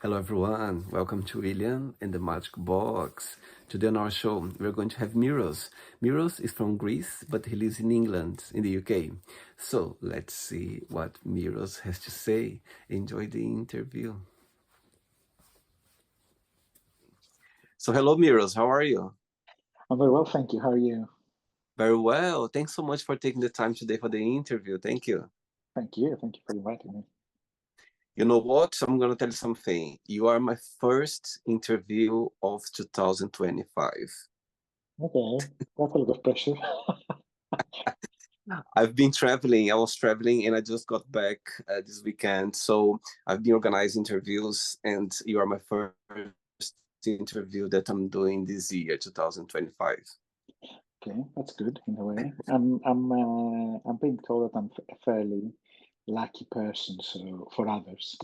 Hello, everyone. Welcome to William and the Magic Box. Today on our show, we're going to have Miros. Miros is from Greece, but he lives in England, in the UK. So let's see what Miros has to say. Enjoy the interview. So, hello, Miros. How are you? I'm very well, thank you. How are you? Very well. Thanks so much for taking the time today for the interview. Thank you. Thank you. Thank you for inviting me. You know what? I'm going to tell you something. You are my first interview of 2025. Okay, that's a lot of pressure. I've been traveling. I was traveling and I just got back this weekend. So I've been organizing interviews, and you are my first interview that I'm doing this year, 2025. Okay, that's good in a way. I'm being told that I'm a fairly lucky person, so for others.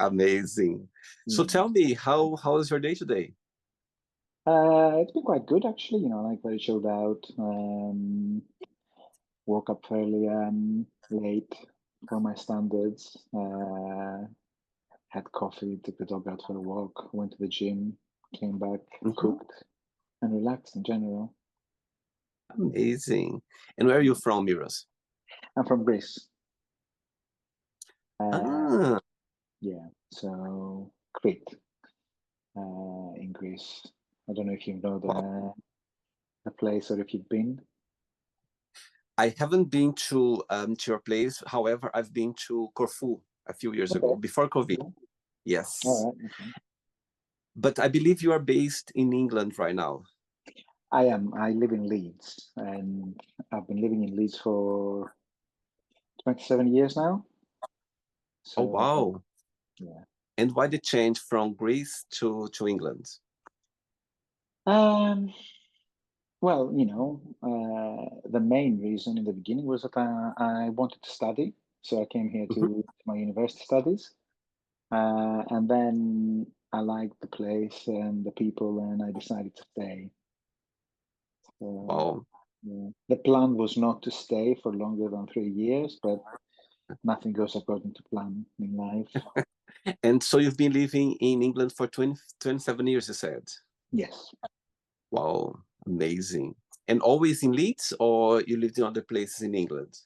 Amazing. So Yeah. tell me, how is your day today? It's been quite good actually, like very chilled out. Woke up fairly late for my standards. Had coffee, took the dog out for a walk, went to the gym, came back, Mhm. cooked, and relaxed in general. Amazing. And where are you from, Miros? I'm from Greece. Uh, Ah, yeah, so Crete, in Greece. I don't know if you know wow. the place or if you've been. I haven't been to your place. However, I've been to Corfu a few years Okay. ago, before COVID. Okay. Yes. All right. Okay. But I believe you are based in England right now. I am. I live in Leeds, and I've been living in Leeds for 27 years now. Oh, So wow. yeah. And why the change from Greece to England? Um. Well, the main reason in the beginning was that I wanted to study, so I came here Mhm. to my university studies. And then I liked the place and the people, and I decided to stay. So, Wow. yeah. The plan was not to stay for longer than 3 years, but nothing goes according to plan in life. And so you've been living in England for 27 years, you said. Yes. Wow, amazing. And always in Leeds, or you lived in other places in England?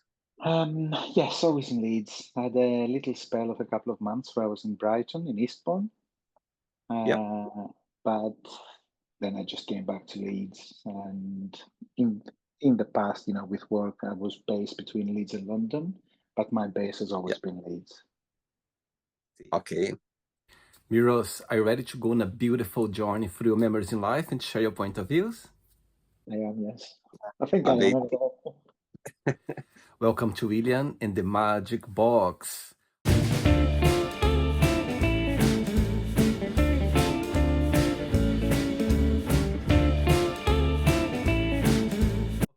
Yes, always in Leeds. I had a little spell of a couple of months where I was in Brighton, in Eastbourne. Yep. Uh, but then I just came back to Leeds, and in in the past, with work, I was based between Leeds and London, but my base has always Yep. been Leeds. Okay. Miros, are you ready to go on a beautiful journey through your memories in life and share your point of views? I am, yes. I think I am. Amazing. As well. Welcome to William and the Magic Box.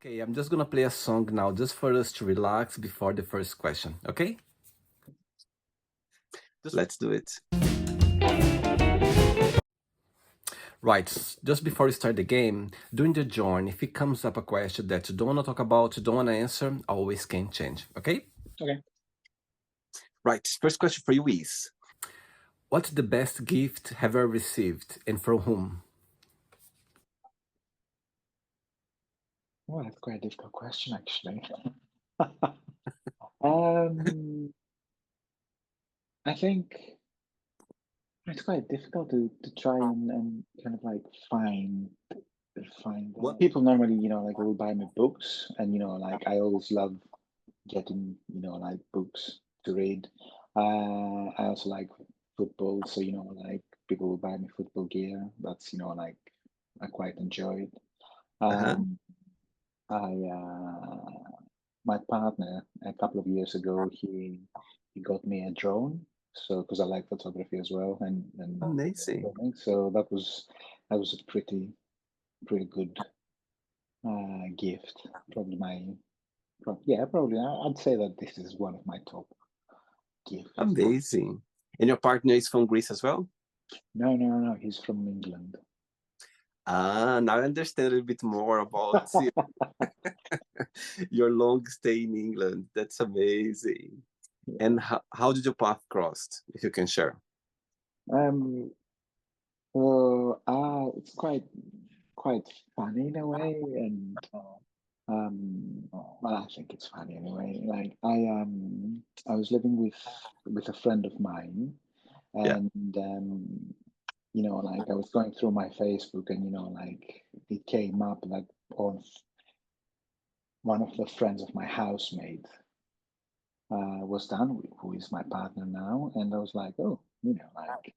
Okay, I'm just gonna play a song now just for us to relax before the first question, okay? Let's do it. Right, just before we start the game, during the journey, if it comes up a question that you don't want to talk about, you don't want to answer, always can change, okay? Okay. Right, first question for you is, what's the best gift have ever received and from whom? Well, that's quite a difficult question, actually. Um, I think it's quite difficult to try and kind of like find What? people normally, like will buy me books, and like I always love getting, like books to read. I also like football, so like people will buy me football gear. That's like I quite enjoy it. Uh-huh. Um, I My partner a couple of years ago, he got me a drone, so because I like photography as well, and Amazing. filming, so that was a pretty good gift. Probably yeah, probably I'd say that this is one of my top gifts. Amazing. And your partner is from Greece as well? No, no, no, he's from England. Ah, now I understand a little bit more about your long stay in England. That's amazing. And Yeah. how did your path crossed, if you can share? Um, so it's quite funny in a way, and well, I think it's funny anyway. Like I was living with a friend of mine, Yeah. and like I was going through my Facebook, and like it came up that on one of the friends of my housemate was done with, who is my partner now, and I was like, oh, like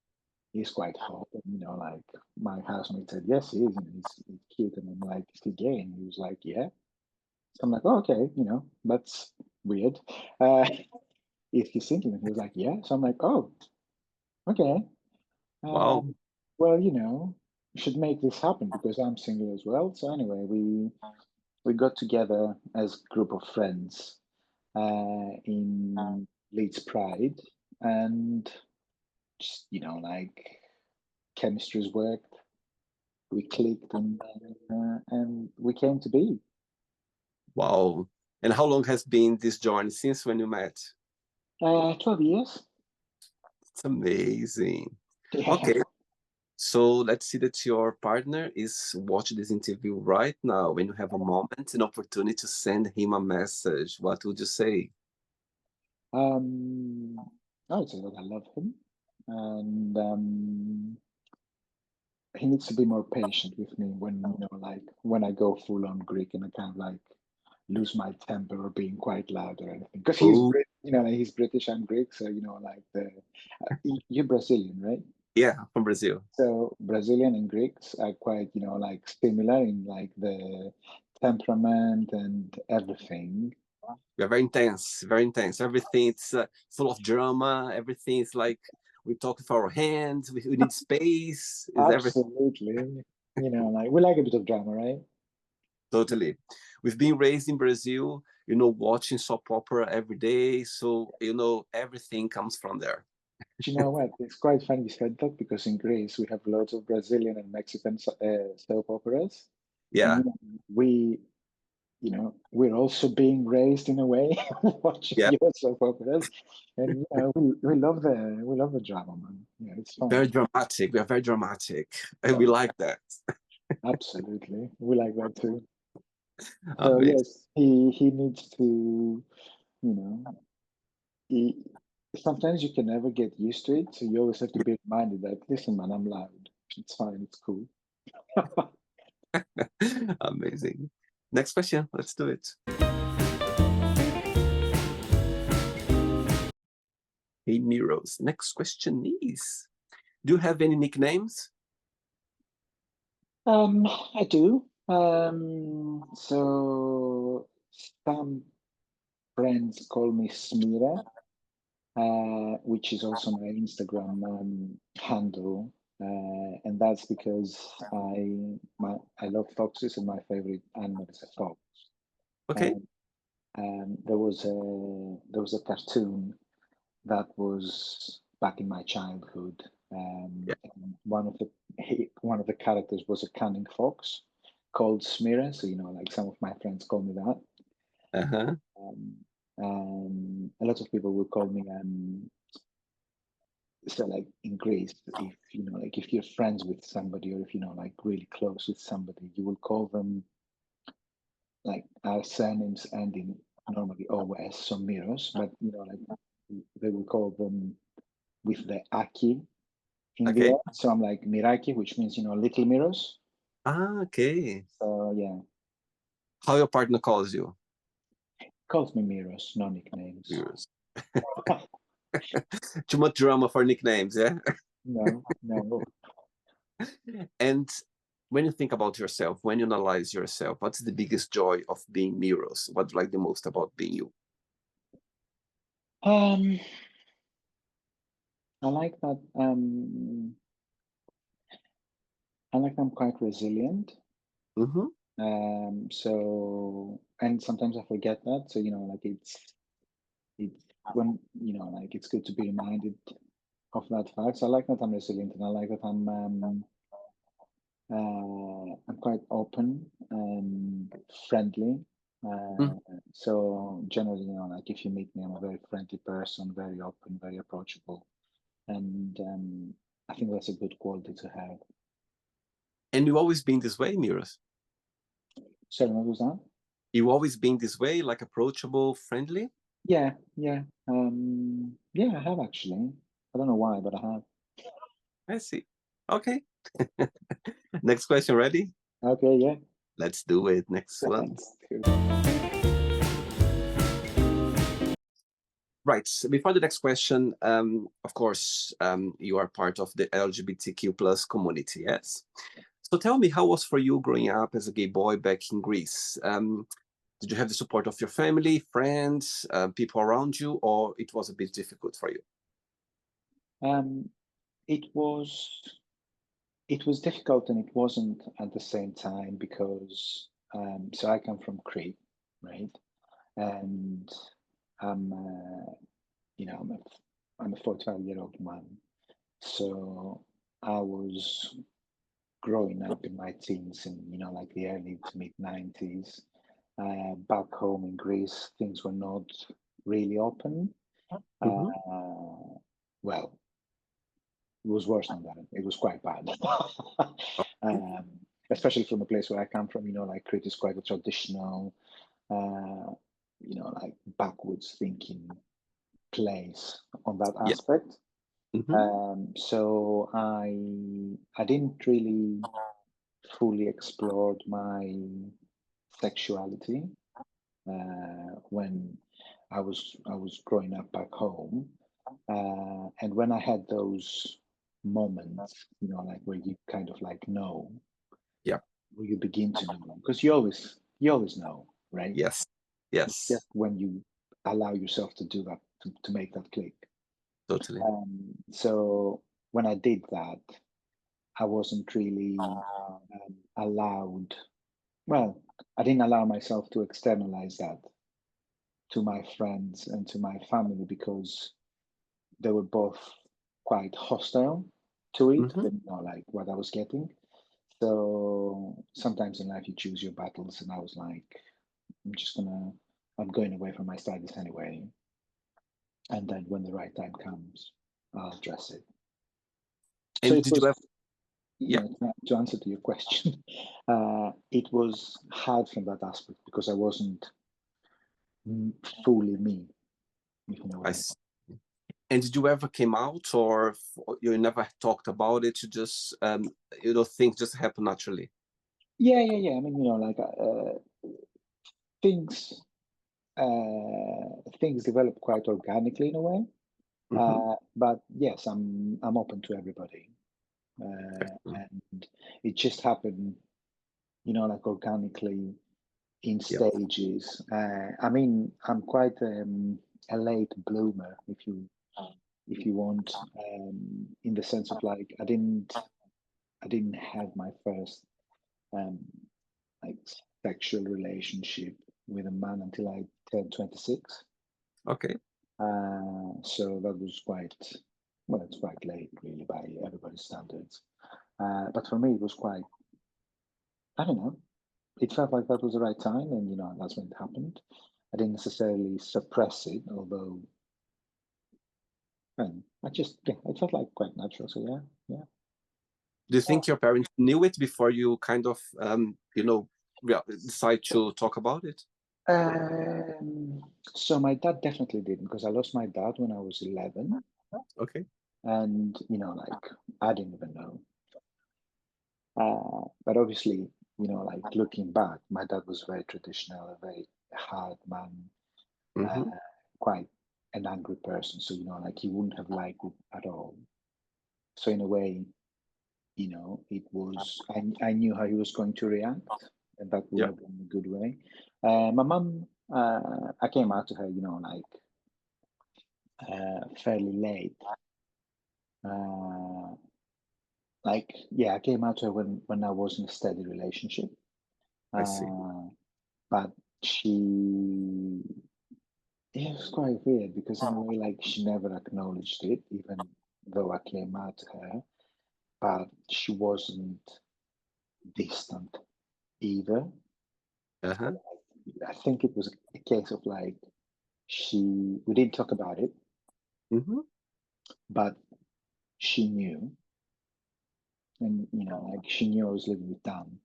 he's quite hot, and like my housemate said, yes, he is, and he's cute, and I'm like, is he gay? And he was like, yeah. So I'm like, oh, okay, that's weird. Uh, is he single? And he was like, yeah. So I'm like, oh, okay. Wow. Um, well, we should make this happen because I'm single as well. So anyway, we got together as a group of friends in Leeds Pride, and just like chemistry's worked. We clicked, and we came to be. Wow. And how long has been this journey since when you met? 12 years. It's amazing. Yeah. Okay. So let's see that your partner is watching this interview right now. When you have a moment, an opportunity to send him a message, what would you say? Um, I would say that I love him, and he needs to be more patient with me when like when I go full on Greek and I kind of like lose my temper or being quite loud or anything. Because he's Oh, like, he's British, I'm Greek, so like you're Brazilian, right? yeah, from Brazil. So Brazilian and Greeks are quite, like similar in like the temperament and everything. We are very intense, very intense. Everything is full of drama. Everything is like we talk with our hands. We need space. Is everything Absolutely. Like we like a bit of drama, right? totally? We've been raised in Brazil, watching soap opera every day. So, everything comes from there. Do you know what? It's quite funny you said that because in Greece we have loads of Brazilian and Mexican soap operas, and Yeah, we, we're also being raised in a way watching yeah. your soap operas, and we love the drama, man. Yeah, it's Very fun. dramatic. We are very dramatic. And we Oh, like that. absolutely, we like that too. So Amazing. yes, he needs to, you know, he, sometimes you can never get used to it, so you always have to be reminded that, listen, man, I'm loud. It's fine, it's cool. Amazing. Next question. Let's do it. Hey, Miros. Next question is, do you have any nicknames? I do. So some friends call me Smira, which is also my Instagram handle, and that's because I love foxes and my favorite animal is a fox. Okay. And there was a cartoon that was back in my childhood. Yeah. And one of the characters was a cunning fox called Smira. So like some of my friends call me that. Uh-huh. Um, a lot of people will call me so like in Greece, if like if you're friends with somebody or if like really close with somebody, you will call them like our surnames end in normally OS, so Miros, but like they will call them with the Aki in the Okay. end. So I'm like Miraki, which means little Miros. Ah, okay. So yeah, How your partner calls you? calls me Miros, no nicknames. Miros. Too much drama for nicknames, yeah? No, no. And when you think about yourself, when you analyze yourself, what's the biggest joy of being Miros? What do you like the most about being you? Um, I like that. I like I'm quite resilient. Mm-hmm. So and sometimes I forget that. So like it's when like it's good to be reminded of that fact. So I like that I'm resilient, and I like that I'm quite open and friendly. Mm. So generally, like if you meet me, I'm a very friendly person, very open, very approachable, and I think that's a good quality to have. And you always been this way, Miros? Sorry, what was that? You always been this way, like approachable, friendly? Yeah, yeah. Yeah, I have actually. I don't know why, but I have. I see. Okay. Next question, ready? Okay, yeah. Let's do it. Next one. Let's do it. Right. Before the next question, of course, you are part of the LGBTQ plus community, yes? So tell me, how was for you growing up as a gay boy back in Greece? Did you have the support of your family, friends, people around you, or it was a bit difficult for you? Um, it was it was difficult and it wasn't at the same time because so I come from Crete, right? And I'm you know I'm a 45-year-old man. So I was growing up in my teens in like the early to mid 90s. Back home in Greece, things were not really open. Mm-hmm. Well, it was worse than that. It was quite bad. um, Especially from the place where I come from, like Crete is quite a traditional, uh, like backwards thinking place on that Yeah. aspect. Mm-hmm. So I didn't really fully explored my sexuality when I was growing up back home, and when I had those moments, like where you kind of like know, Yeah. where you begin to know, because you always know, right? Yes. It's Yes. just when you allow yourself to do that to make that click. Totally. So when I did that, I wasn't really allowed. Well, I didn't allow myself to externalize that to my friends and to my family because they were both quite hostile to it. Mm-hmm. They didn't know like what I was getting. So sometimes in life you choose your battles, and I was like, I'm just gonna, I'm going away from my studies anyway, and then when the right time comes, I'll address it. So And it did you was, have? Yeah. to answer to your question, it was hard from that aspect because I wasn't fully me, if you know what I I mean. see. And did you ever came out, or you never talked about it? You just, things just happen naturally. Yeah, yeah, yeah. I mean, like things things develop quite organically in a way. Mm-hmm. But yes, I'm open to everybody, Excellent. and it just happened, like organically in Yeah. stages. I mean, I'm quite a late bloomer, if you want, in the sense of like I didn't have my first um, like sexual relationship with a man until I turned 26. Okay. So that was quite, well, it's quite late really by everybody's standards. But for me, it was quite, I don't know, it felt like that was the right time, and that's when it happened. I didn't necessarily suppress it, although I just, yeah, it felt like quite natural. So yeah, yeah. Do you think your parents knew it before you kind of, yeah, decide to talk about it? Um, so my dad definitely did because I lost my dad when I was 11, Okay. and like I didn't even know. But obviously, like looking back, my dad was very traditional, a very hard man, Mm-hmm. uh, quite an angry person. So like he wouldn't have liked it at all. So in a way, it was I knew how he was going to react, and that Yeah. wouldn't have been a good way. My mum, I came out to her, like fairly late. Uh, like yeah, I came out to her when I was in a steady relationship. I see. Uh, but she, it was quite weird because in a way, like she never acknowledged it, even though I came out to her. But she wasn't distant either. Uh-huh. I think it was a case of like we didn't talk about it, Mm-hmm. but she knew. and like she knew I was living with Dan,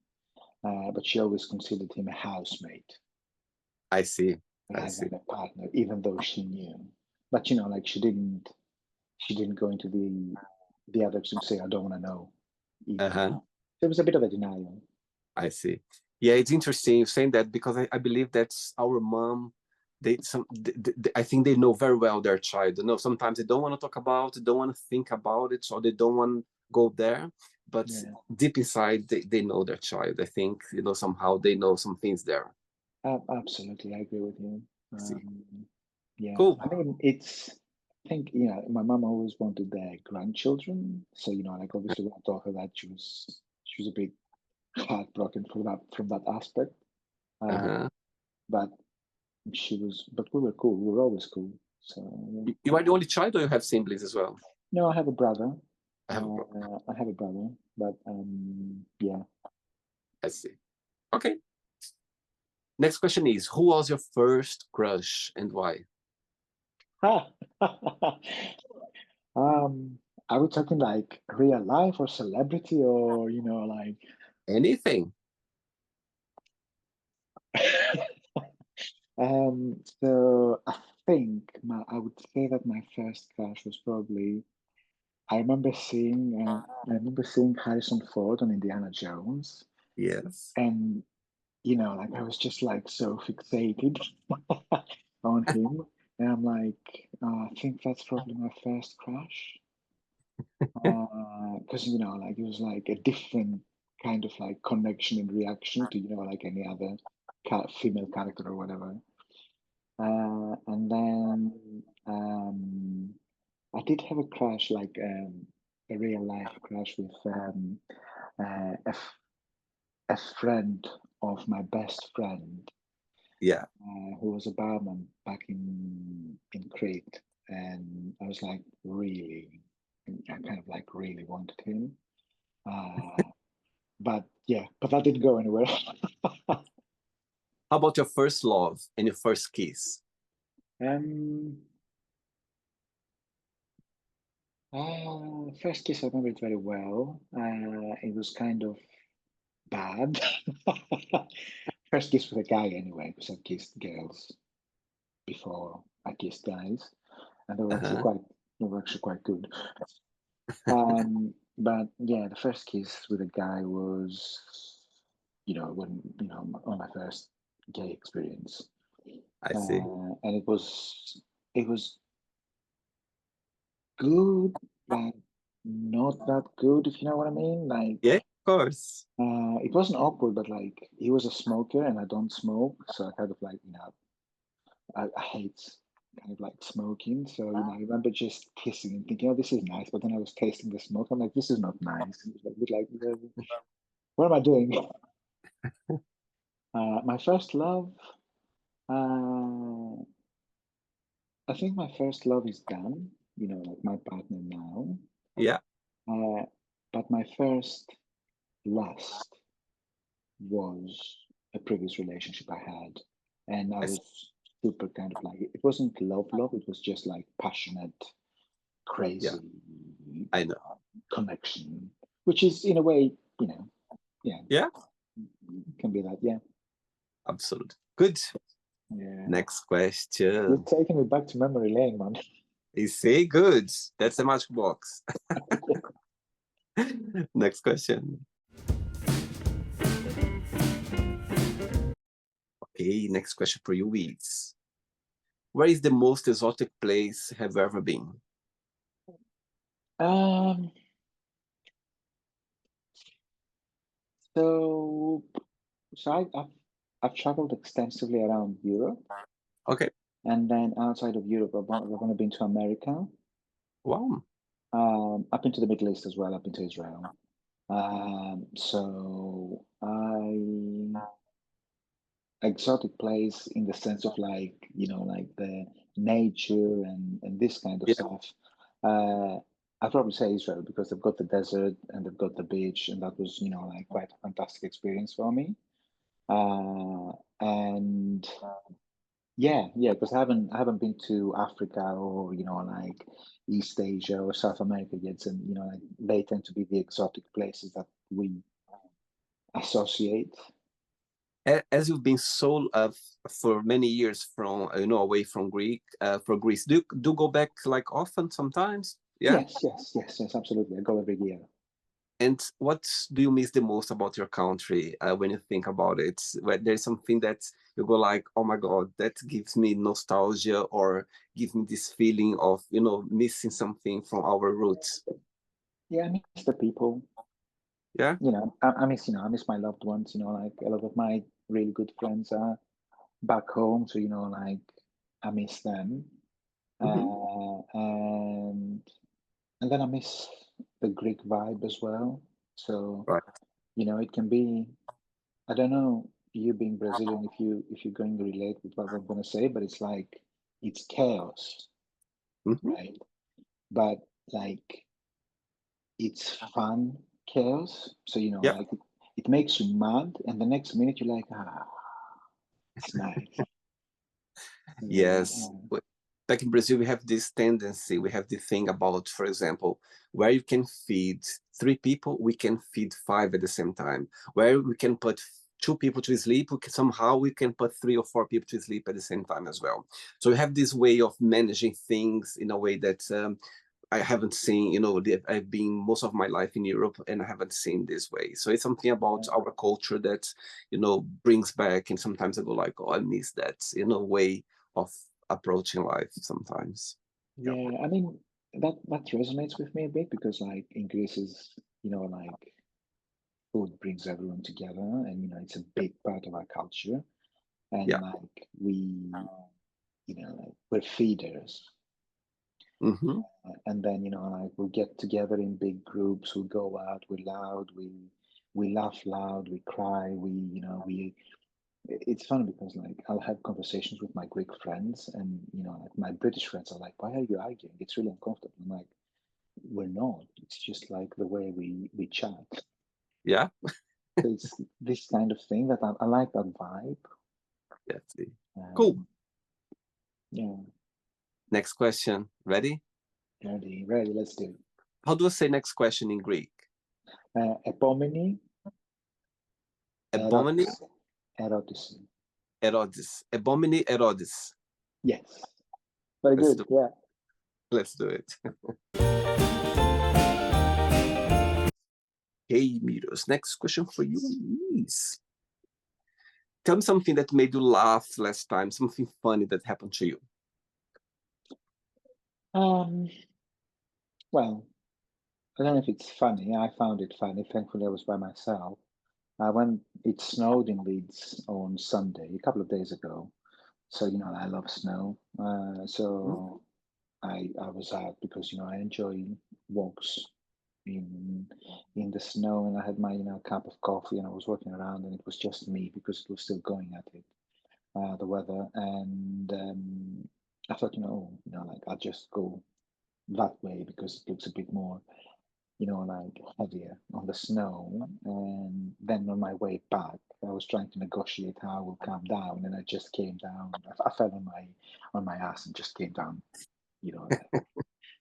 but she always considered him a housemate I see. I rather see. than a partner, even though she knew. But like she didn't go into the other extreme, say I don't want to know either. Uh-huh. There was a bit of a denial. I see. Yeah, it's interesting you saying that because I believe that's our mom. I think they know very well their child. You know, sometimes they don't want to talk about it, don't want to think about it, or they don't want to go there. But Yeah, deep inside, they know their child. I think, somehow they know some things there. absolutely, I agree with you. I see. Yeah, Cool. I mean, I think, my mom always wanted their grandchildren. So, like obviously when I told her that she was a bit heartbroken from that aspect. Uh, Uh-huh. but but we were cool. We were always cool. So yeah. You are the only child, or you have siblings as well? No, I have a brother. I have a brother. But yeah. I see. Okay. Next question is, who was your first crush and why? um, are we talking like real life or celebrity or like Anything. so I would say that my first crush was probably I remember seeing Harrison Ford on Indiana Jones, Yes. and like I was just like so fixated on him, and I'm like, I think that's probably my first crush, because like it was like a different kind of like connection and reaction to like any other female character or whatever. And then I did have a crush, like a real life crush with a friend of my best friend, Yeah. who was a barman back in Crete, and I was like I kind of like really wanted him, uh, but that didn't go anywhere. How about your first love and your first kiss? um, First kiss I remember it very well. It was kind of bad. First kiss with a guy anyway, because I've kissed girls before I kissed guys, and Uh-huh. they were actually quite good. But yeah, the first kiss with a guy was, when on my first gay experience, I see. and it was good, but not that good, if you know what I mean. Yeah, of Like, course. it wasn't awkward, but like he was a smoker and I don't smoke, so I kind of like, I hate kind of like smoking. So, I remember just kissing and thinking, oh, this is nice. But then I was tasting the smoke. I'm like, this is not nice. And it was like, what am I doing? My first love, uh, I think my first love is done, like my partner now. Yeah, Uh, but my first lust was a previous relationship I had. And I I see. was super kind of like, it wasn't love, it was just like passionate, Yeah, crazy I know. connection, which is in a way, yeah, Yeah, can be that. Yeah, absolutely. Good. yeah. Next You're question. taking me back to memory lane, man. Is say good. That's a magic box. Next question. Okay, next question for you is, where is the most exotic place have you ever been? Um, so, so I've traveled extensively around Europe, Okay. and then outside of Europe, I've only been to America. Wow. I've been to the Middle East as well. I've been to Israel. So exotic place in the sense of like like the nature and this kind of Yeah, stuff. uh I'd probably say Israel because they've got the desert and they've got the beach, and that was like quite a fantastic experience for me. And yeah, because I haven't been to Africa or like East Asia or South America yet, and like they tend to be the exotic places that we associate. As you've been so for many years from away from Greece, do go back like often sometimes? Yeah. Yes, absolutely. I go every year. And what do you miss the most about your country when you think about it? Where there's something that you go like, oh my God, that gives me nostalgia or gives me this feeling of missing something from our roots. Yeah, I miss the people. Yeah. I miss my loved ones. Like a lot of my really good friends are back home, so like I miss them. Hmm. And then I miss the Greek vibe as well. So, Right. it can be, I don't know, you being Brazilian, if you're going to relate with what I'm going to say, but it's like it's chaos, Hmm. right? But like it's fun chaos. So, Yeah. like it makes you mad, and the next minute you're like, it's nice. Yes. So, Back in Brazil, we have this tendency, we have the thing about, for example, where you can feed three people, we can feed five at the same time. Where we can put two people to sleep, somehow we can put three or four people to sleep at the same time as well. So we have this way of managing things in a way that I haven't seen, I've been most of my life in Europe and I haven't seen this way. So it's something about yeah, our culture that, brings back. And sometimes I go like, oh, I miss that, way of approaching life sometimes. Yeah. yeah. I mean, that resonates with me a bit because like in Greece is, like food brings everyone together, and it's a big part of our culture. And Yeah. like we, like we're feeders. Hmm. And then like we'll get together in big groups, we'll go out, we're loud, we laugh loud, we cry, we it's funny because like I'll have conversations with my Greek friends, and like my British friends are like, why are you arguing? It's really uncomfortable. I'm like, we're not. It's just like the way we chat. Yeah. So it's this kind of thing that I like that vibe. That's it. Cool. Um, yeah, Next question. Ready? ready, let's do it. How do I say next question in Greek? Επόμενη Ebomini ερώτηση. erodis. Ebomini erodis. Yes, very Let's good. do Yeah. let's do it. Hey, Miros. Next question for you is, tell me something that made you laugh last time, something funny that happened to you. Um. Well, I don't know if it's funny. I found it funny. Thankfully, I was by myself. When it snowed in Leeds on Sunday, a couple of days ago. So I love snow. Hmm? So I was out because I enjoy walks in the snow, and I had my cup of coffee, and I was walking around, and it was just me because it was still going at it, the weather, and I thought like I'll just go that way because it looks a bit more like heavier on the snow. And then on my way back, I was trying to negotiate how I will come down, and I just came down. I fell on my ass and just came down, like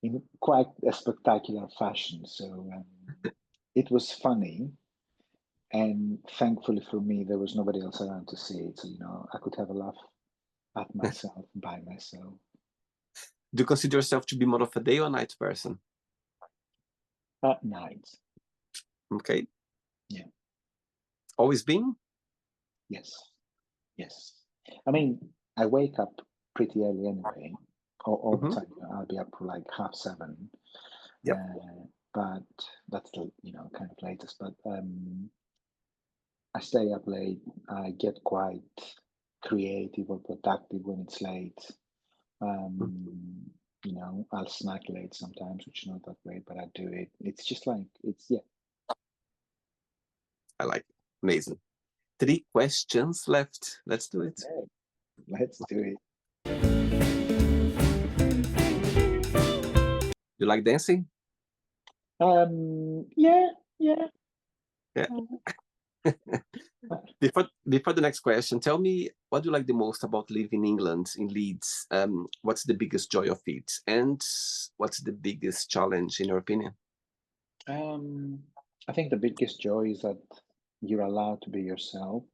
in quite a spectacular fashion. So it was funny, and thankfully for me, there was nobody else around to see it. So I could have a laugh at myself by myself. Do you consider yourself to be more of a day or night person? At night, Okay. yeah, Always been? yes, yes. I mean, I wake up pretty early anyway, all the Hmm. time. I'll be up for like 7:30, Yep. but that's the kind of latest. But I stay up late. I get quite creative or productive when it's late. I'll snack late sometimes, which is not that great, but I do it. It's just like yeah. I like it. Amazing. 3 questions left. Let's do it. Okay, let's do it. You like dancing? Yeah, yeah. Yeah. Before the next question, tell me what do you like the most about living in England, in Leeds? What's the biggest joy of it, and what's the biggest challenge in your opinion? Um, I think the biggest joy is that you're allowed to be yourself,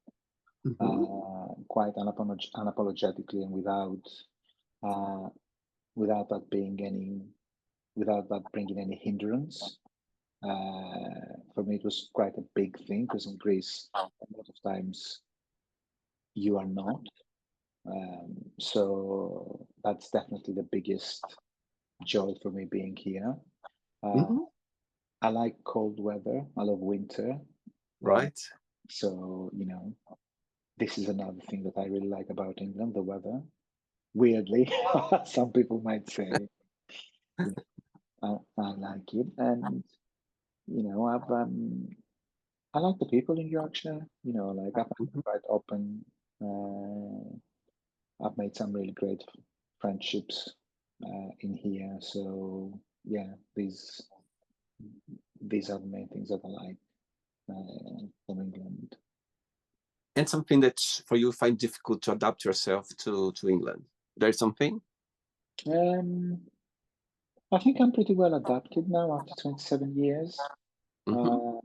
Hmm. quite unapologetically and uh, without that being any, without that bringing any hindrance. For me, it was quite a big thing because in Greece, a lot of times you are not. So that's definitely the biggest joy for me being here. Uh, Hmm. I like cold weather. I love winter. Uh, Right. so, this is another thing that I really like about England, the weather. Weirdly, some people might say, you I like it. And, I like the people in Yorkshire, like I've Hmm. quite open. Uh, I've made some really great friendships in here. So yeah, these are the main things that I like from England. And something that for you find difficult to adapt yourself to England. There's something. Um, I think I'm pretty well adapted now after 27 years. Hmm. Um,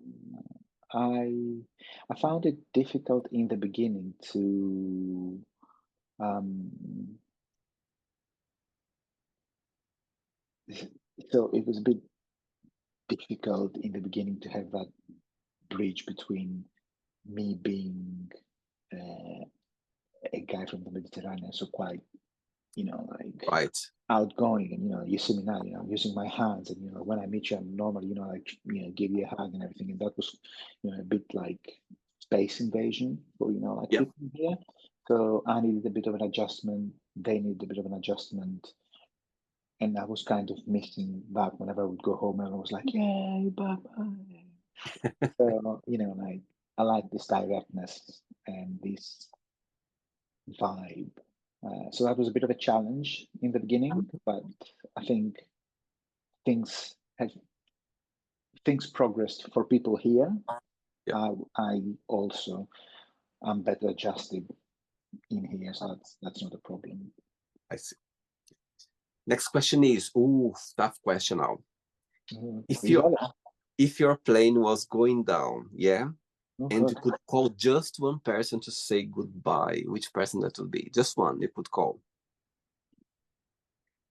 I I found it difficult in the beginning to um, so it was a bit difficult in the beginning to have that bridge between me being uh, a guy from the Mediterranean, so quite, like Right. outgoing. And, you see me now, I'm using my hands. And, when I meet you, I'm normally, like, give you a hug and everything. And that was, a bit like space invasion for, like Yeah. people here. So I needed a bit of an adjustment. They needed a bit of an adjustment. And I was kind of missing that whenever I would go home. And I was like, yay, bye bye. So, like, I like this directness and this vibe. So that was a bit of a challenge in the beginning, but I think things have things progressed for people here. Yeah. I also am better adjusted in here, so that's not a problem. I see. Next question is, ooh, tough question now. If You your got it. if your plane was going down, yeah, Oh and you God. could call just one person to say goodbye, which person that would be? Just one you could call.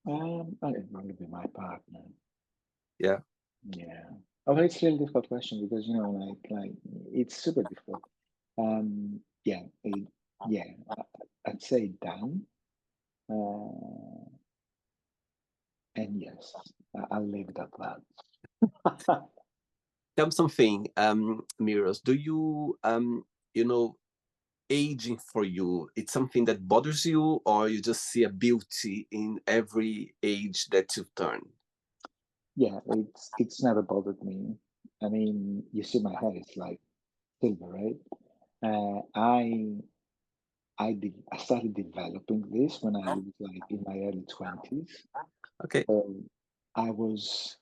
It'd probably be my partner. Yeah. Yeah. Oh, but it's a really difficult question because like it's super difficult. Yeah, yeah. I'd say Dan. Uh, and yes, I'll leave it at that. Tell me something, Miros. Do you know, aging for you, it's something that bothers you, or you just see a beauty in every age that you turn? Yeah, it's never bothered me. I mean, you see my hair, it's like silver, right? Uh, I I started developing this when I was like in my early 20s. Okay. So I was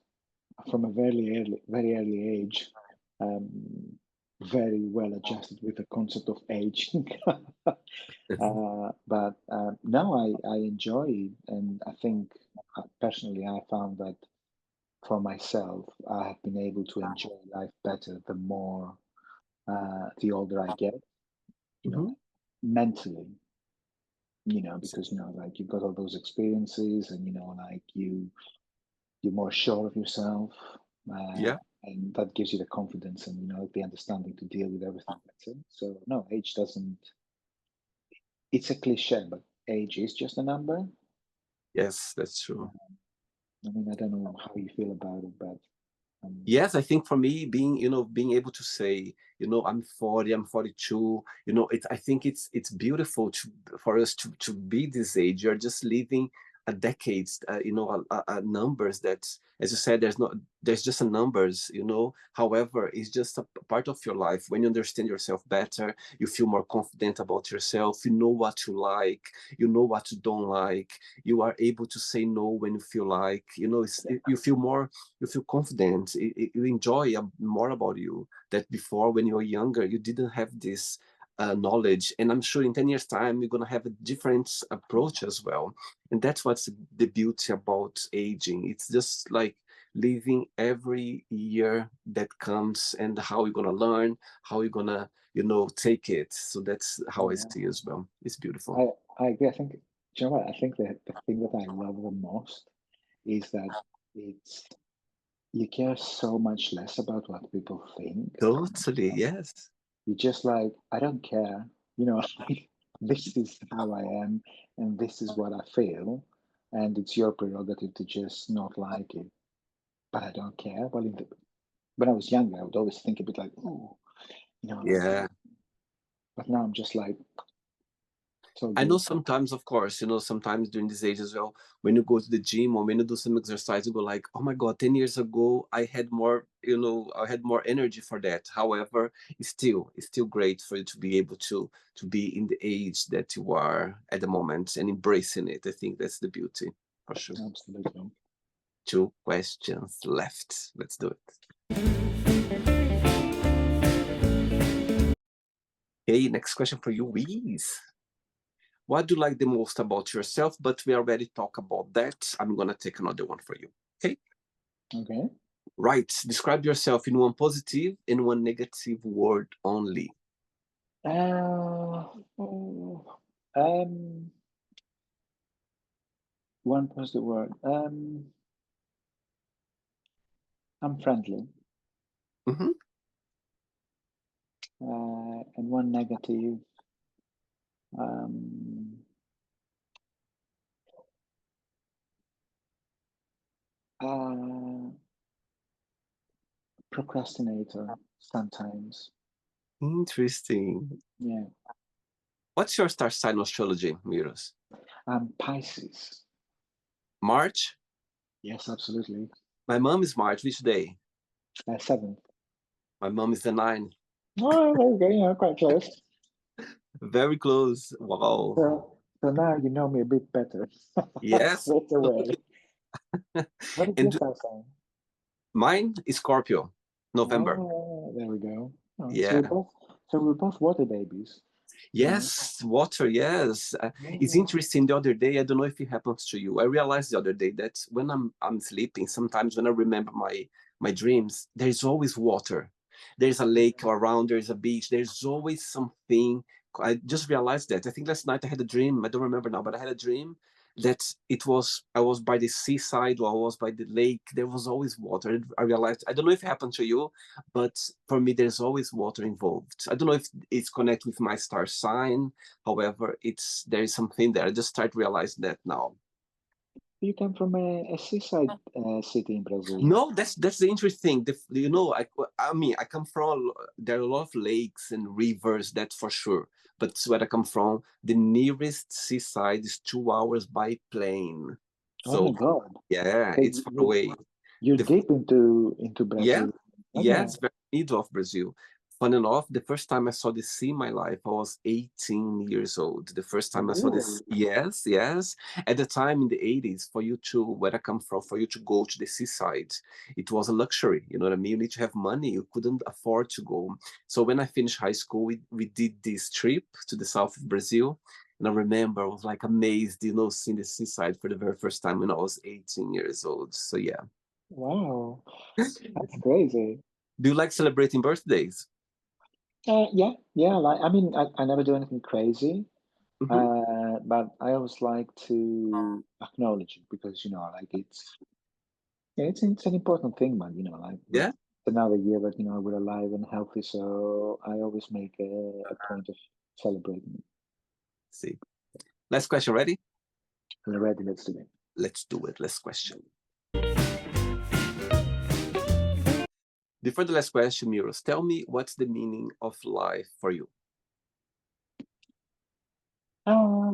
from a very early age, very well adjusted with the concept of aging. But now I enjoy it, and I think personally I found that for myself, I have been able to enjoy life better the more the older I get, Hmm. mentally, because like you've got all those experiences, and like you're more sure of yourself, uh, Yeah. and that gives you the confidence and the understanding to deal with everything better. So no, age doesn't. It's a cliche, but age is just a number. Yes, that's true. Uh, I mean, I don't know how you feel about it, but um, Yes, I think for me, being able to say, I'm 40, I'm 42, I think it's beautiful for us to be this age. You're just living decades, numbers that, as you said, there's just a numbers, however, it's just a part of your life. When you understand yourself better, you feel more confident about yourself, you know what you like, you know what you don't like, you are able to say no when you feel like, you feel more, you feel confident, you enjoy more about you, that before, when you were younger, you didn't have this knowledge. And I'm sure in 10 years time you're going to have a different approach as well. And that's what's the beauty about aging. It's just like living every year that comes, and how you're going to learn, how you're going to take it. So that's how I Yeah, see as well. It's beautiful. I agree. I think, do you know what? I think that the thing that I love the most is that it's you care so much less about what people think. Totally, yes. You just like, I don't care, you know, this is how I am and this is what I feel, and it's your prerogative to just not like it. But I don't care. Well, when I was younger, I would always think a bit like, oh, like, Yeah, but now I'm just like, so I know good. sometimes, of course, sometimes during this age as well, when you go to the gym or when you do some exercise, you go like, oh my God, 10 years ago, I had more, I had more energy for that. However, it's still great for you to be able to be in the age that you are at the moment and embracing it. I think that's the beauty, for sure. Absolutely. 2 questions left. Let's do it. Okay, next question for you, Luis. What do you like the most about yourself? But we already talked about that. I'm going to take another one for you. Okay. Okay. Right. Describe yourself in one positive and one negative word only. Oh, um, one positive word. I'm friendly. Hmm. And one negative. Um, uh, procrastinator sometimes. Interesting. Yeah. What's your star sign astrology, Miros? Pisces. March? Yes, absolutely. My mom is March. Which day? Seventh. My mom is the 9. Oh, there you go. Yeah, quite close. Very close. Wow. So now you know me a bit better. Yes. Straight away. What is your And star sign? mine is Scorpio, November. Oh, there we go. Oh, Yeah. so we're both water babies. Yeah. Yes, water, yes. It's Yeah. interesting. The other day, I don't know if it happens to you. I realized the other day that when I'm sleeping, sometimes when I remember my dreams, there's always water. There's a lake around, there's a beach, there's always something. I just realized that. I think last night I had a dream. I don't remember now, but I had a dream that I was by the seaside or I was by the lake. There was always water. I realized, I don't know if it happened to you, but for me, there's always water involved. I don't know if it's connected with my star sign. However, there is something there. I just start realizing that now. You come from a seaside city in Brazil. No, that's the interesting thing. I mean, I come from. There are a lot of lakes and rivers. That's for sure. But where I come from, the nearest seaside is 2 hours by plane. Oh my So God. yeah, So it's far away. you're The deep into Yeah, Brazil. yeah, Okay. it's very middle of Brazil. Fun enough, the first time I saw the sea in my life, I was 18 years old. The first time I saw this, Really? yes, yes. At the time in the 80s, for you to, where I come from, for you to go to the seaside, it was a luxury. You know what I mean? You need to have money. You couldn't afford to go. So when I finished high school, we did this trip to the south of Brazil. And I remember I was like amazed, seeing the seaside for the very first time when I was 18 years old. So yeah. Wow. That's crazy. Do you like celebrating birthdays? Yeah, yeah. Like, I mean, I never do anything crazy, Hmm. but I always like to acknowledge it because, like it's an important thing, man. Like Yeah. it's another year that, we're alive and healthy. So I always make a point of celebrating it. See. Last question. Ready? And ready, let's do it. Let's do it. Last question. Before the last question, Miros, tell me what's the meaning of life for you? Uh,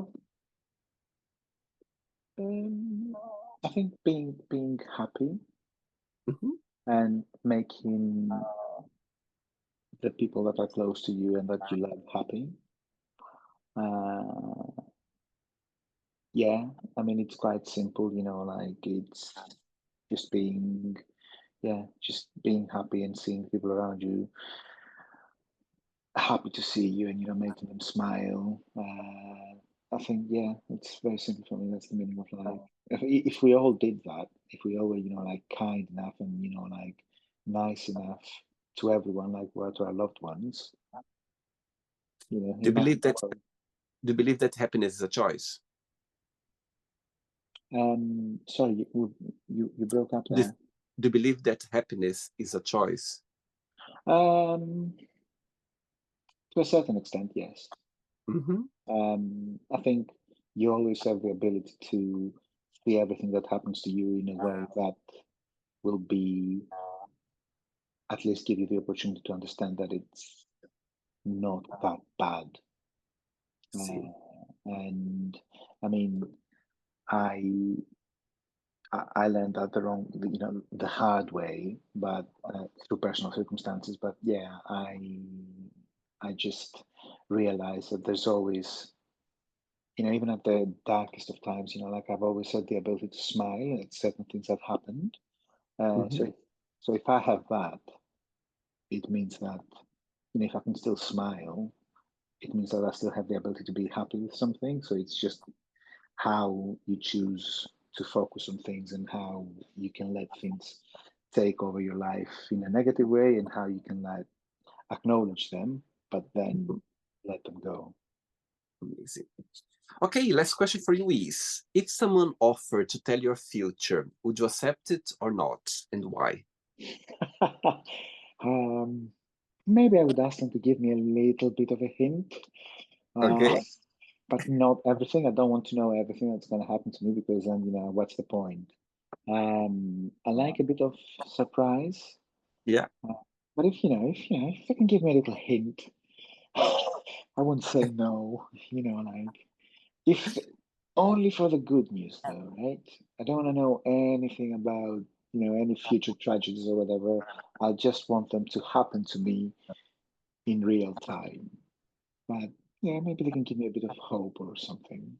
I think being happy Mhm. and making the people that are close to you and that you love happy. Uh, yeah, I mean it's quite simple, like it's just being happy and seeing people around you happy to see you and making them smile. I think it's very simple for me. That's the meaning of life. If we all did that, if we all were like kind enough and like nice enough to everyone, like we are to our loved ones, Do you imagine believe the that? world. Do you believe that happiness is a choice? Sorry, you broke up Do, there. do you believe that happiness is a choice? Um, to a certain extent, yes. Hmm. I think you always have the ability to see everything that happens to you in a way that will be at least give you the opportunity to understand that it's not that bad. See. And I mean, I I learned that the hard way, but through personal circumstances. But yeah, I just realized that there's always, even at the darkest of times, like I've always had the ability to smile at certain things that happened. Uh, Hmm. so, so if I have that, it means that, if I can still smile, it means that I still have the ability to be happy with something. So it's just how you choose to focus on things and how you can let things take over your life in a negative way and how you can acknowledge them, but then let them go. Amazing. Okay, last question for you is, if someone offered to tell your future, would you accept it or not, and why? um, Maybe I would ask them to give me a little bit of a hint, uh, Okay. but not everything. I don't want to know everything that's going to happen to me because then, what's the point? I like a bit of surprise, Yeah. but if they can give me a little hint, I wouldn't say no. Like if only for the good news, though, right? I don't want to know anything about any future tragedies or whatever. I just want them to happen to me in real time. But yeah, maybe they can give me a bit of hope or something.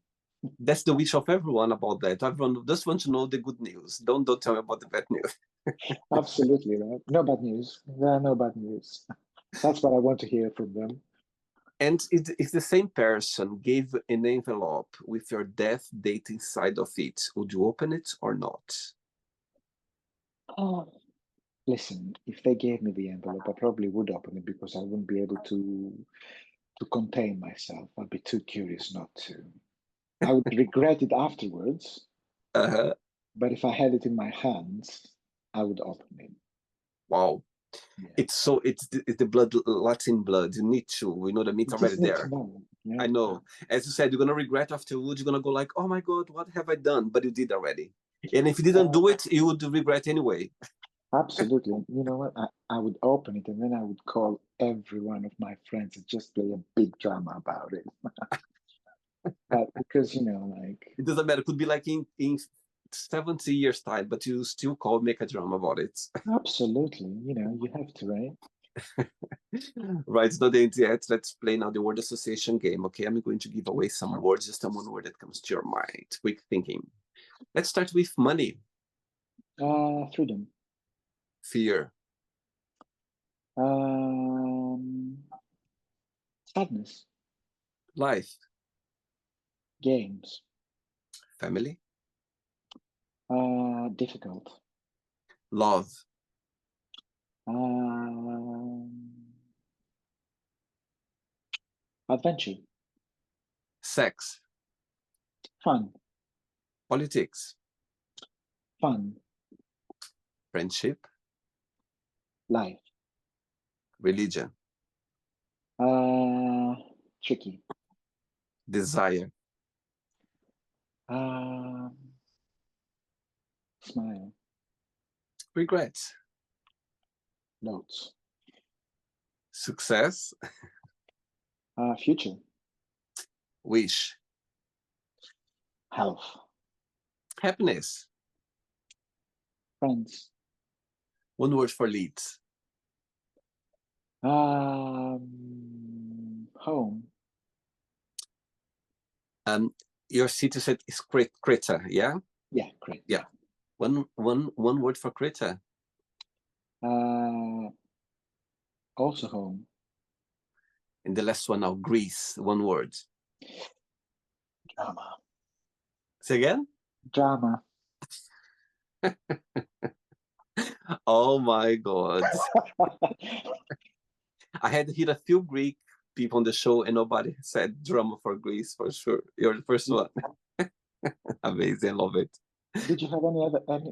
That's the wish of everyone about that. Everyone just wants to know the good news. Don't tell me about the bad news. Absolutely, right? No bad news. There are no bad news. That's what I want to hear from them. And if the same person gave an envelope with your death date inside of it, would you open it or not? Oh, listen, if they gave me the envelope, I probably would open it because I wouldn't be able to contain myself. I'd be too curious not to. I would regret it afterwards, Uh-huh. but if I had it in my hands, I would open it. Wow. Yeah. It's the blood, Latin blood. You need to. We know the meat's You already just need to there. know. Yeah. I know. As you said, you're gonna regret afterwards. You're gonna go like, "Oh my God, what have I done?" But you did already. And if you didn't do it, you would regret anyway. Absolutely. And you know what? I would open it and then I would call every one of my friends and just play a big drama about it. But because, like, It doesn't matter. It could be like in 70 years time, but you still call make a drama about it. absolutely, you have to, right? Right, it's not the end yet. Let's play now the word association game. Okay, I'm going to give away some words, just one word that comes to your mind. Quick thinking. Let's start with money, Freedom. fear, Um, Sadness. life, Games. family, Difficult. love, Um, Adventure. sex, Fun. politics, Fun. friendship, Life. religion, Uh, Tricky. desire, Um, Smile. regret, Notes. success, Future. wish, Health. Happiness. Friends. One word for Leeds. Home. Your city said is Crete, yeah? Yeah, great. Yeah. One word for Crete. Also home. And the last one now, Greece. One word. Drama. Say again? Drama. Oh my God. I had hit a few Greek people on the show and nobody said drama for Greece for sure. You're the first one. Amazing. I love it. Did you have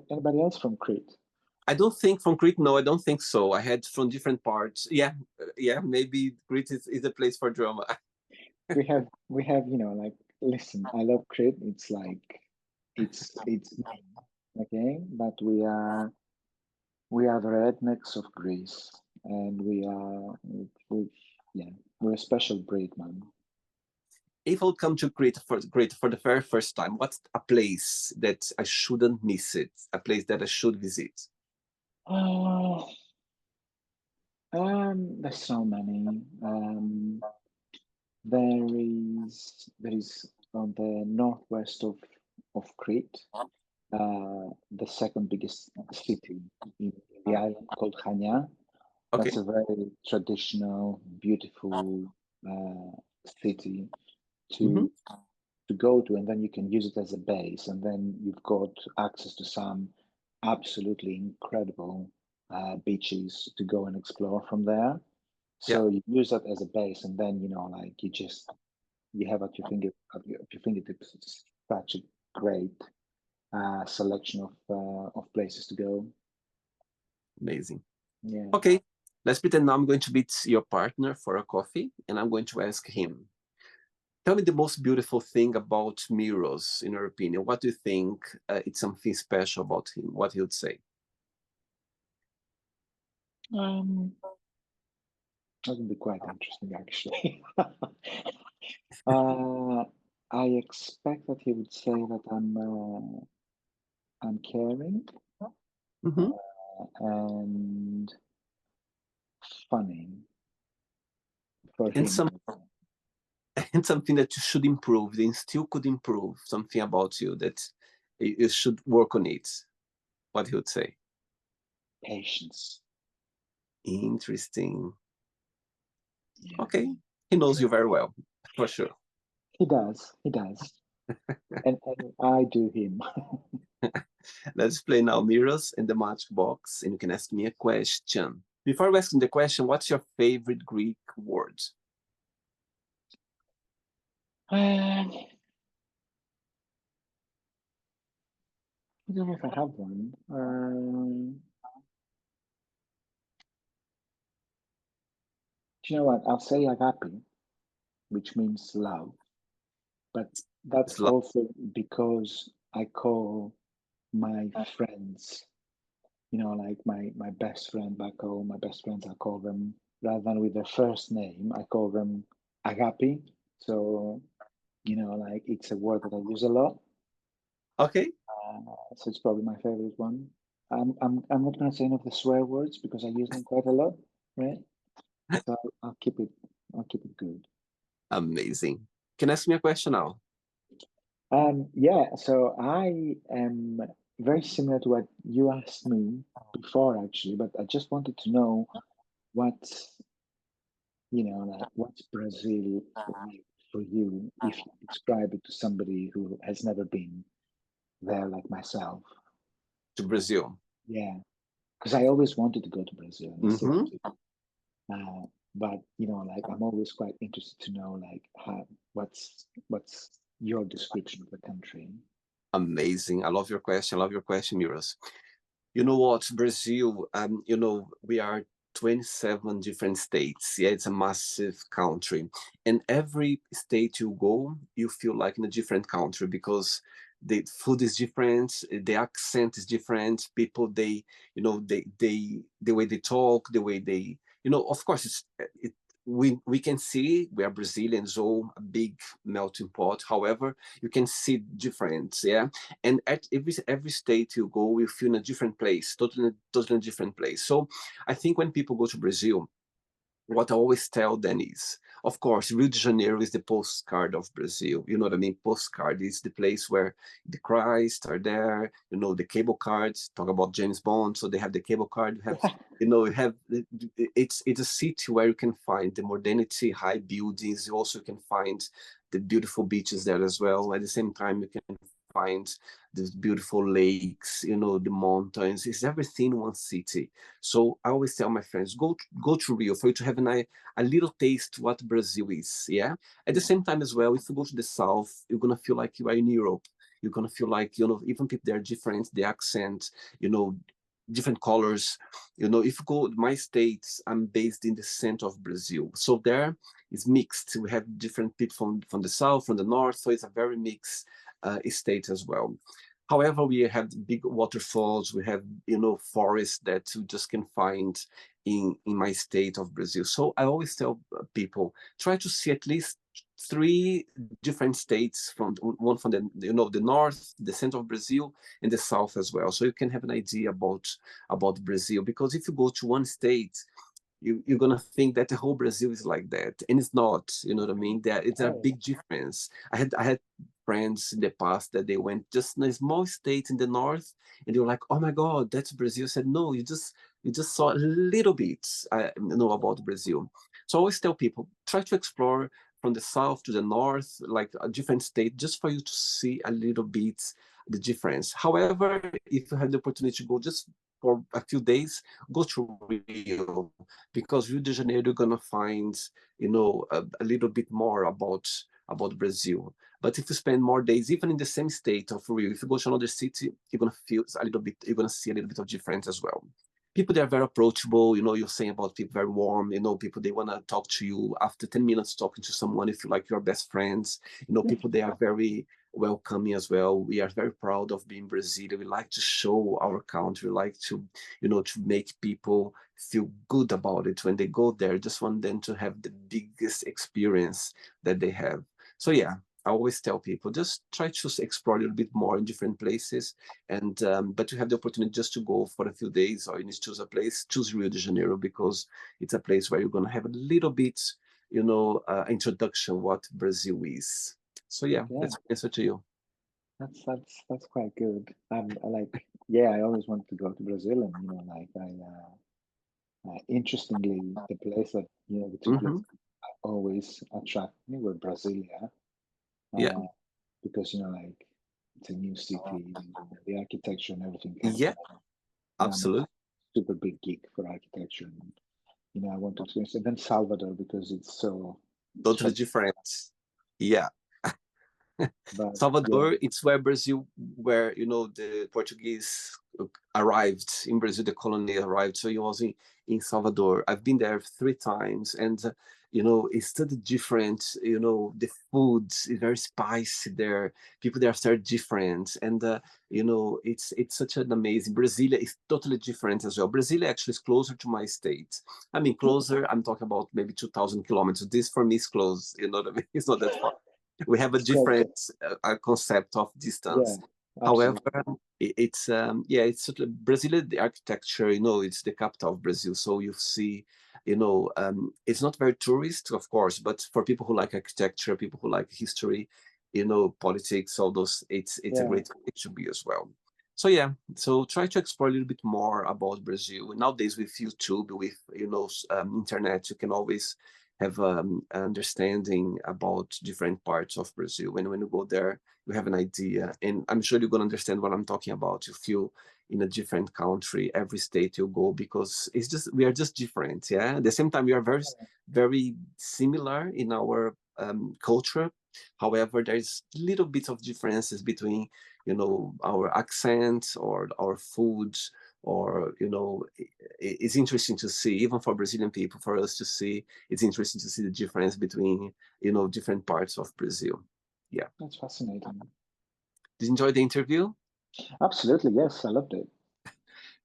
anybody else from Crete? I don't think from Crete. No, I don't think so. I had from different parts. Yeah. Yeah. Maybe Crete is a place for drama. We have, like, listen, I love Crete. It's like, it's me, okay? But we are the rednecks of Greece, and we, yeah, we're a special breed, man. If I would come to Crete for the very first time, what's a place that I shouldn't miss it? A place that I should visit? Oh, there's so many. There is on the northwest of Crete, the second biggest city in the island called Chania. Okay. That's a very traditional, beautiful city Mm-hmm. to go to, and then you can use it as a base, and then you've got access to some absolutely incredible beaches to go and explore from there. Yeah. So you use that as a base, and then like you have at your fingertips such a great selection of places to go. Amazing. Yeah. Okay. Let's pretend now I'm going to meet your partner for a coffee and I'm going to ask him, tell me the most beautiful thing about Miros, in your opinion. What do you think it's something special about him? What he would say? Um, that would be quite interesting, actually. I expect that he would say that I'm caring Mm-hmm. and funny for And him. some and something that you should improve, and still could improve, something about you that you should work on it. What he would say? Patience. Interesting. Yeah, Okay. He knows you very well, for sure. he does. He does. And I do him. Let's play now Miros and the magic box, and you can ask me a question. Before asking the question, what's your favorite Greek word? I don't know if I have one. Do you know what? I'll say agape, which means love. But that's It's love. also because I call my friends, like my best friend back home, my best friends, I call them, rather than with their first name, I call them agape. So, like it's a word that I use a lot. Okay. So it's probably my favorite one. I'm not gonna say any of the swear words because I use them quite a lot, right? So I'll keep it good. Amazing. Can you ask me a question now? Yeah, so I am very similar to what you asked me before, actually, but I just wanted to know what's, like what's Brazil like for you if you describe it to somebody who has never been there like myself. To Brazil. Yeah, because I always wanted to go to Brazil and I still Mm-hmm. want to. But like I'm always quite interested to know like what's your description of the country. Amazing. I love your question. I love your question, Miros. You know what, Brazil, we are 27 different states. Yeah, it's a massive country. And every state you go, you feel like in a different country because the food is different, the accent is different, people, the way they talk, the way they, of course, we can see we are Brazilians, all a big melting pot. However, you can see difference, yeah. And at every state you go, you feel in a different place, totally different place. So I think when people go to Brazil, what I always tell them is, of course, Rio de Janeiro is the postcard of Brazil. You know what I mean? Postcard is the place where the Christ are there. You know, the cable cards. Talk about James Bond, so they have the cable card. You have, you have. It's a city where you can find the modernity, high buildings. You also can find the beautiful beaches there as well. At the same time, you can find these beautiful lakes, the mountains. It's everything in one city. So I always tell my friends, go to Rio for you to have a little taste what Brazil is. Yeah. At the same time as well, if you go to the south, you're gonna feel like you are in Europe. You're gonna feel like, even people they are different, the accent, you know, different colors. If you go my states, I'm based in the center of Brazil. So there is mixed. We have different people from the south, from the north. So it's a very mixed state as well. However, we have big waterfalls, we have, forests that you just can find in my state of Brazil. So I always tell people, try to see at least three different states, from one from the north, the center of Brazil, and the south as well. So you can have an idea about Brazil. Because if you go to one state, you're gonna think that the whole Brazil is like that, and it's not. You know what I mean? It's a Oh, big difference. I had friends in the past that they went just in a small state in the north, and they were like, "Oh my God, that's Brazil." I said, "No, you just saw a little bit, about Brazil." So I always tell people, try to explore from the south to the north, like a different state, just for you to see a little bit the difference. However, if you have the opportunity to go just for a few days, go to Rio, because Rio de Janeiro you're gonna find, a little bit more about Brazil. But if you spend more days, even in the same state of Rio, if you go to another city, you're gonna feel a little bit, you're gonna see a little bit of difference as well. People, they are very approachable. You're saying about people very warm. People, they want to talk to you after 10 minutes talking to someone. You feel like you're best friends. People, they are very welcoming as well. We are very proud of being Brazilian. We like to show our country. We like to make people feel good about it when they go there. Just want them to have the biggest experience that they have. So yeah, I always tell people, just try to explore a little bit more in different places. And but you have the opportunity just to go for a few days, or you need to choose a place, choose Rio de Janeiro, because it's a place where you're going to have a little bit, introduction what Brazil is. So yeah, yeah, that's my answer to you. that's quite good. Yeah, I always wanted to go to Brazil, and interestingly, the place that the two Hmm. places that always attract me were Brasilia, Yeah, uh, because it's a new city, the architecture and everything kind of yeah, I'm a absolutely, super big geek for architecture, and I want to experience it. Then Salvador because it's so totally traditional. different. Yeah. But yeah, Salvador, it's where Brazil, where the Portuguese arrived in Brazil, the colony arrived. So he was in Salvador. I've been there 3 times, and it's totally different. The food is very spicy there. People there are different, and it's such an amazing. Brasilia is totally different as well. Brasilia actually is closer to my state. I mean, closer. I'm talking about maybe 2,000 kilometers. This for me is close. You know what I mean? It's not that far. We have a it's closer. different concept of Yeah, distance. However, absolutely. it's it's Brazil, the architecture. It's the capital of Brazil, so you see, it's not very tourist, of course, but for people who like architecture, people who like history, politics, all those, it's a Yeah, great place to be as well. So yeah, so try to explore a little bit more about Brazil. Nowadays, with YouTube, with internet, you can always have understanding about different parts of Brazil. And when you go there, you have an idea. And I'm sure you're going to understand what I'm talking about. You feel in a different country, every state you go, because we are just different. Yeah. At the same time, we are very, very similar in our culture. However, there's little bits of differences between, our accent or our food, or, it's interesting to see, even for Brazilian people, for us to see, it's interesting to see the difference between, different parts of Brazil. Yeah. that's fascinating. Did you enjoy the interview? Absolutely, yes, I loved it.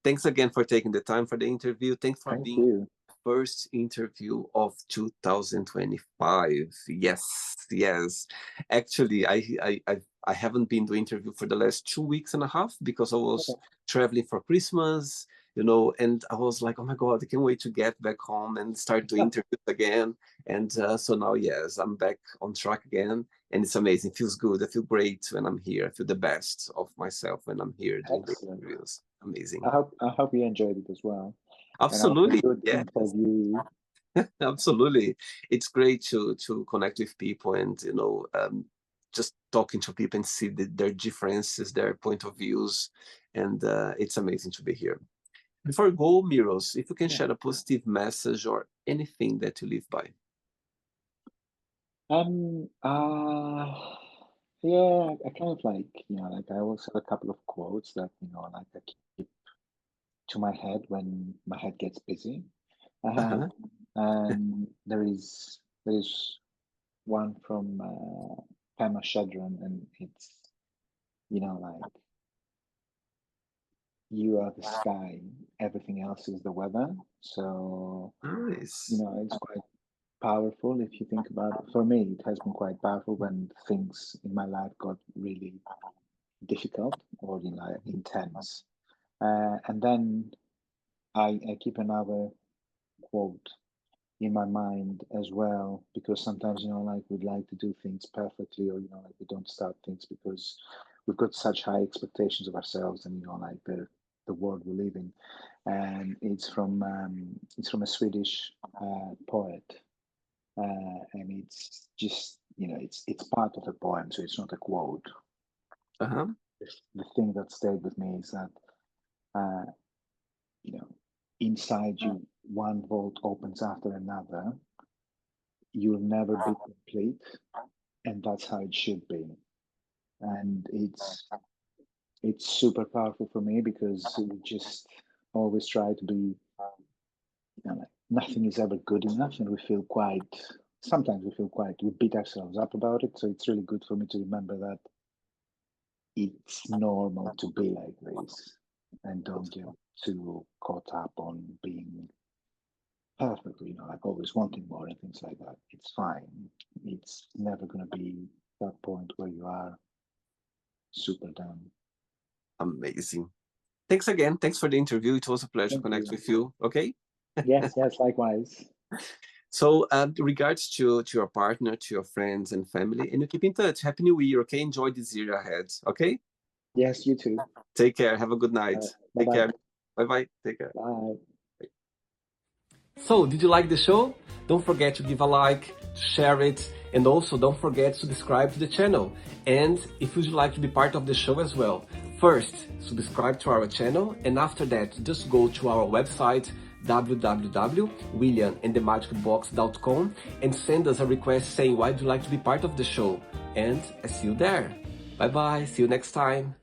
Thanks again for taking the time for the interview. Thanks for Thank being you. first interview of 2025. Yes. Actually, I haven't been to interview for the last 2 weeks and a half because I was traveling for Christmas, and I was like, oh my God, I can't wait to get back home and start doing interviews again. And so now, yes, I'm back on track again, and it's amazing. It feels good. I feel great when I'm here. I feel the best of myself when I'm here doing the Excellent. interviews. Amazing. I hope you enjoyed it as well. And I hope you're Absolutely. a good Yes. interviewee. Absolutely. It's great to connect with people and, just talking to people and see their differences, their point of views. And it's amazing to be here. Before we go, Miros, if you can share a positive message or anything that you live by. Um, uh, yeah, I kind of like, like I always have a couple of quotes that, like I keep to my head when my head gets busy. Uh-huh. And there is one from Pema Chödrön, and it's, like you are the sky, everything else is the weather. So, Nice. it's quite powerful if you think about it. For me, it has been quite powerful when things in my life got really difficult or intense. And then I keep another quote in my mind as well, because sometimes, like we'd like to do things perfectly, or, like we don't start things because we've got such high expectations of ourselves and, like the world we live in. And it's from a Swedish poet, and it's just, it's part of a poem, so it's not a quote. Uh-huh. The thing that stayed with me is that, uh, you know, inside you, one vault opens after another. You'll never be complete, and that's how it should be. And it's super powerful for me because we just always try to be, like nothing is ever good enough, and sometimes we beat ourselves up about it. So it's really good for me to remember that it's normal to be like this, and don't get too caught up on being perfect, like always wanting more and things like that. It's fine. It's never going to be that point where you are super down. Amazing. Thanks again. Thanks for the interview. It was a pleasure to Thank connect you. with you. Okay. Yes, likewise. So, regards to your partner, to your friends and family, and you keep in touch. Happy New Year. Okay. Enjoy this year ahead. Okay. Yes, you too. Take care. Have a good night. Bye Take bye. care. Bye bye. Take care. Bye. So, did you like the show? Don't forget to give a like, to share it, and also don't forget to subscribe to the channel. And if you'd like to be part of the show as well, first, subscribe to our channel, and after that, just go to our website, www.williamandthemagicbox.com, and send us a request saying why you'd like to be part of the show. And I see you there. Bye bye. See you next time.